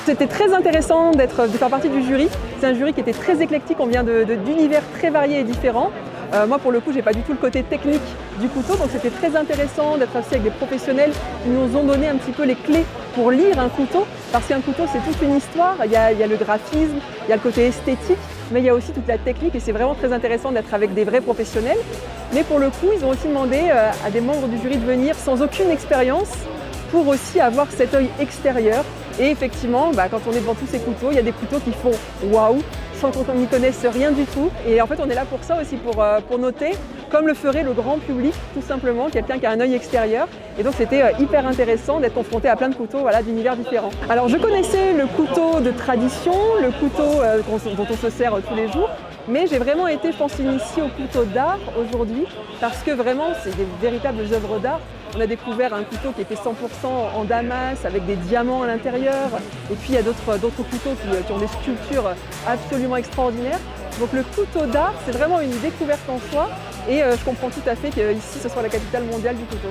C'était très intéressant de faire partie du jury. C'est un jury qui était très éclectique, on vient d'univers très variés et différents. Moi pour le coup, j'ai pas du tout le côté technique du couteau, donc c'était très intéressant d'être assis avec des professionnels qui nous ont donné un petit peu les clés pour lire un couteau, parce qu'un couteau c'est toute une histoire, il y a le graphisme, il y a le côté esthétique, mais il y a aussi toute la technique et c'est vraiment très intéressant d'être avec des vrais professionnels. Mais pour le coup, ils ont aussi demandé à des membres du jury de venir sans aucune expérience pour aussi avoir cet œil extérieur. Et effectivement, quand on est devant tous ces couteaux, il y a des couteaux qui font waouh, sans qu'on n'y connaisse rien du tout. Et en fait, on est là pour ça aussi, pour noter, comme le ferait le grand public, tout simplement, quelqu'un qui a un œil extérieur. Et donc c'était hyper intéressant d'être confronté à plein de couteaux d'univers différents. Alors je connaissais le couteau de tradition, le couteau dont on se sert tous les jours, mais j'ai vraiment été, je pense, initiée au couteau d'art aujourd'hui, parce que vraiment, c'est des véritables œuvres d'art. On a découvert un couteau qui était 100% en damas, avec des diamants à l'intérieur. Et puis il y a d'autres couteaux qui ont des sculptures absolument extraordinaires. Donc le couteau d'art, c'est vraiment une découverte en soi. Et je comprends tout à fait qu'ici, ce soit la capitale mondiale du couteau.